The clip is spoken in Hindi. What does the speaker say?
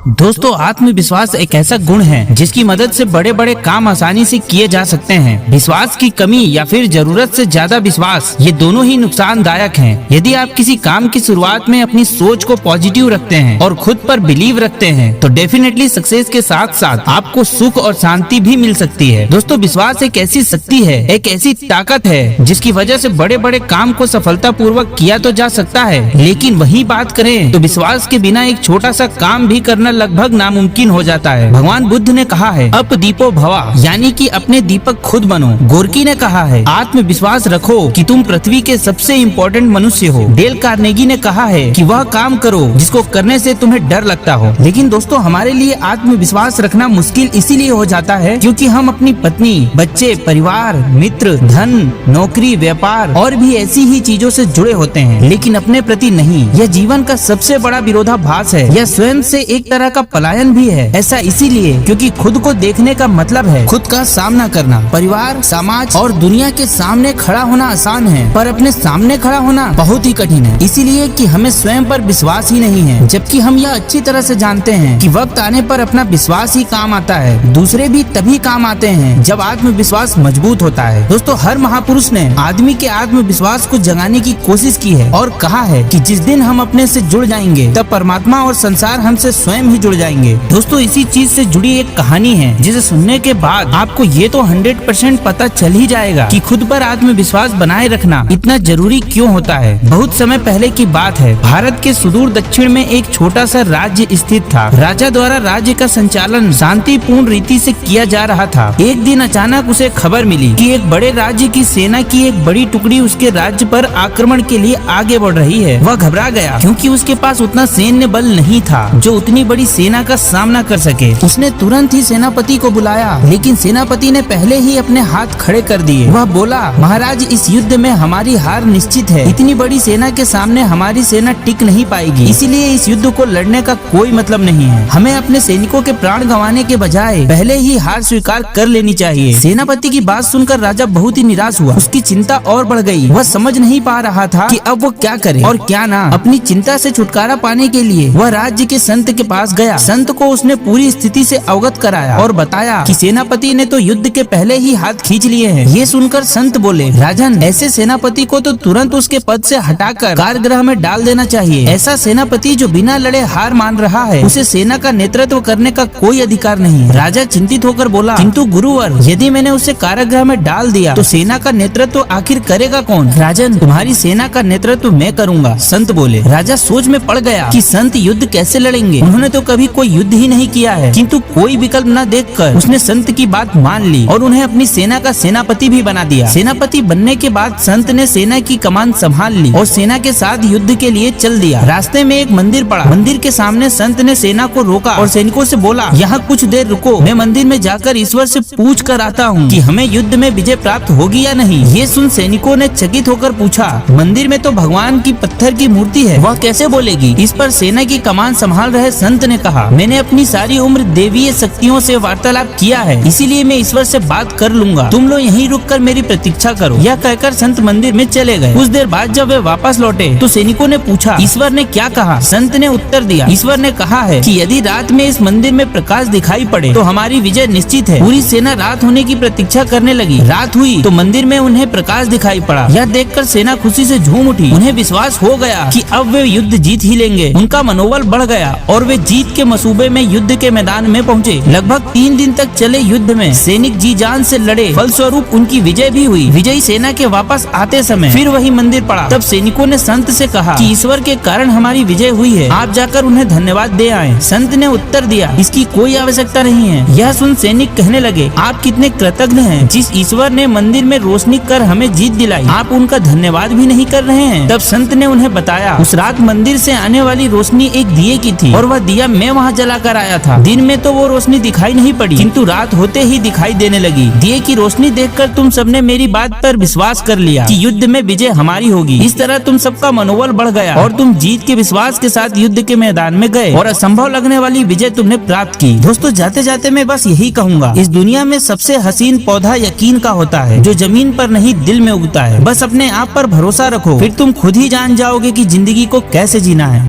दोस्तों, आत्मविश्वास एक ऐसा गुण है जिसकी मदद से बड़े बड़े काम आसानी से किए जा सकते हैं। विश्वास की कमी या फिर जरूरत से ज्यादा विश्वास, ये दोनों ही नुकसानदायक हैं। यदि आप किसी काम की शुरुआत में अपनी सोच को पॉजिटिव रखते हैं और खुद पर बिलीव रखते हैं तो डेफिनेटली सक्सेस के साथ साथ आपको सुख और शांति भी मिल सकती है। दोस्तों, विश्वास एक ऐसी शक्ति है, एक ऐसी ताकत है जिसकी वजह से बड़े बड़े काम को सफलता पूर्वक किया तो जा सकता है, लेकिन वही बात करें तो विश्वास के बिना एक छोटा सा काम भी करना लगभग नामुमकिन हो जाता है। भगवान बुद्ध ने कहा है, अप दीपो भवा, यानी कि अपने दीपक खुद बनो। गोर्की ने कहा है, आत्मविश्वास रखो कि तुम पृथ्वी के सबसे इम्पोर्टेंट मनुष्य हो। डेल कार्नेगी ने कहा है कि वह काम करो जिसको करने से तुम्हें डर लगता हो। लेकिन दोस्तों, हमारे लिए आत्मविश्वास रखना मुश्किल इसीलिए हो जाता है क्योंकि हम अपनी पत्नी, बच्चे, परिवार, मित्र, धन, नौकरी, व्यापार और भी ऐसी ही चीजों से जुड़े होते हैं, लेकिन अपने प्रति नहीं। यह जीवन का सबसे बड़ा विरोधाभास है। यह स्वयं से एक तरह का पलायन भी है। ऐसा इसीलिए क्योंकि खुद को देखने का मतलब है खुद का सामना करना। परिवार, समाज और दुनिया के सामने खड़ा होना आसान है, पर अपने सामने खड़ा होना बहुत ही कठिन है। इसीलिए कि हमें स्वयं पर विश्वास ही नहीं है, जबकि हम यह अच्छी तरह से जानते हैं कि वक्त आने पर अपना विश्वास ही काम आता है। दूसरे भी तभी काम आते हैं जब आत्मविश्वास मजबूत होता है। दोस्तों, हर महापुरुष ने आदमी के आत्मविश्वास को जगाने की कोशिश की है और कहा है कि जिस दिन हम अपने से जुड़ जाएंगे तब परमात्मा और संसार हमसे स्वयं ही जुड़ जाएंगे। दोस्तों, इसी चीज से जुड़ी एक कहानी है जिसे सुनने के बाद आपको ये तो 100% पता चल ही जाएगा कि खुद पर आत्मविश्वास बनाए रखना इतना जरूरी क्यों होता है। बहुत समय पहले की बात है। भारत के सुदूर दक्षिण में एक छोटा सा राज्य स्थित था। राजा द्वारा राज्य का संचालन शांतिपूर्ण रीति से किया जा रहा था। एक दिन अचानक उसे खबर मिली कि एक बड़े राज्य की सेना की एक बड़ी टुकड़ी उसके राज्य पर आक्रमण के लिए आगे बढ़ रही है। वह घबरा गया क्योंकि उसके पास उतना सैन्य बल नहीं था जो उतनी बड़ी सेना का सामना कर सके। उसने तुरंत ही सेनापति को बुलाया, लेकिन सेनापति ने पहले ही अपने हाथ खड़े कर दिए। वह बोला, महाराज, इस युद्ध में हमारी हार निश्चित है। इतनी बड़ी सेना के सामने हमारी सेना टिक नहीं पाएगी, इसीलिए इस युद्ध को लड़ने का कोई मतलब नहीं है। हमें अपने सैनिकों के प्राण गंवाने के बजाय पहले ही हार स्वीकार कर लेनी चाहिए। सेनापति की बात सुनकर राजा बहुत ही निराश हुआ। उसकी चिंता और बढ़ गई। वह समझ नहीं पा रहा था कि अब वो क्या करे और क्या ना। अपनी चिंता से छुटकारा पाने के लिए वह राज्य के संत के पास गया। संत को उसने पूरी स्थिति से अवगत कराया और बताया कि सेनापति ने तो युद्ध के पहले ही हाथ खींच लिए हैं। ये सुनकर संत बोले, राजन, ऐसे सेनापति को तो तुरंत उसके पद से हटाकर कारागृह में डाल देना चाहिए। ऐसा सेनापति जो बिना लड़े हार मान रहा है, उसे सेना का नेतृत्व करने का कोई अधिकार नहीं। राजा चिंतित होकर बोला, किंतु गुरुवर, यदि मैंने उसे कारागृह में डाल दिया तो सेना का नेतृत्व आखिर करेगा कौन? राजन, तुम्हारी सेना का नेतृत्व मैं करूंगा, संत बोले। राजा सोच में पड़ गया कि संत युद्ध कैसे लड़ेंगे। उन्होंने तो कभी कोई युद्ध ही नहीं किया है, किंतु कोई विकल्प न देखकर उसने संत की बात मान ली और उन्हें अपनी सेना का सेनापति भी बना दिया। सेनापति बनने के बाद संत ने सेना की कमान संभाल ली और सेना के साथ युद्ध के लिए चल दिया। रास्ते में एक मंदिर पड़ा। मंदिर के सामने संत ने सेना को रोका और सैनिकों से बोला, यहाँ कुछ देर रुको, मैं मंदिर में जाकर ईश्वर से पूछ कर आता हूँ कि हमें युद्ध में विजय प्राप्त होगी या नहीं। ये सुन सैनिकों ने चकित होकर पूछा, मंदिर में तो भगवान की पत्थर की मूर्ति है, वह कैसे बोलेगी? इस पर सेना की कमान संभाल रहे संत ने कहा, मैंने अपनी सारी उम्र देवीय शक्तियों से वार्तालाप किया है, इसीलिए मैं ईश्वर से बात कर लूंगा। तुम लोग यहीं रुककर मेरी प्रतीक्षा करो। यह कहकर संत मंदिर में चले गए। कुछ देर बाद जब वे वापस लौटे तो सैनिकों ने पूछा, ईश्वर ने क्या कहा? संत ने उत्तर दिया, ईश्वर ने कहा है कि यदि रात में इस मंदिर में प्रकाश दिखाई पड़े तो हमारी विजय निश्चित है। पूरी सेना रात होने की प्रतीक्षा करने लगी। रात हुई तो मंदिर में उन्हें प्रकाश दिखाई पड़ा। यह देखकर सेना खुशी से झूम उठी। उन्हें विश्वास हो गया कि अब वे युद्ध जीत ही लेंगे। उनका मनोबल बढ़ गया और वे जीत के मसूबे में युद्ध के मैदान में पहुँचे। लगभग 3 दिन तक चले युद्ध में सैनिक जी जान से लड़े। फलस्वरूप उनकी विजय भी हुई। विजयी सेना के वापस आते समय फिर वही मंदिर पड़ा। तब सैनिकों ने संत से कहा कि ईश्वर के कारण हमारी विजय हुई है, आप जाकर उन्हें धन्यवाद दे आए। संत ने उत्तर दिया, इसकी कोई आवश्यकता नहीं है। यह सुन सैनिक कहने लगे, आप कितने कृतज्ञ हैं। जिस ईश्वर ने मंदिर में रोशनी कर हमें जीत दिलाई, आप उनका धन्यवाद भी नहीं कर रहे हैं। तब संत ने उन्हें बताया, उस रात मंदिर से आने वाली रोशनी एक दिए की थी और वह दिया मैं वहाँ जला कर आया था। दिन में तो वो रोशनी दिखाई नहीं पड़ी, किंतु रात होते ही दिखाई देने लगी। दिए की रोशनी देखकर तुम सबने मेरी बात पर विश्वास कर लिया कि युद्ध में विजय हमारी होगी। इस तरह तुम सबका मनोबल बढ़ गया और तुम जीत के विश्वास के साथ युद्ध के मैदान में गए और असंभव लगने वाली विजय तुमने प्राप्त की। दोस्तों, जाते जाते मैं बस यही कहूँगा, इस दुनिया में सबसे हसीन पौधा यकीन का होता है, जो जमीन पर नहीं दिल में उगता है। बस अपने आप पर भरोसा रखो, फिर तुम खुद ही जान जाओगे कि जिंदगी को कैसे जीना है।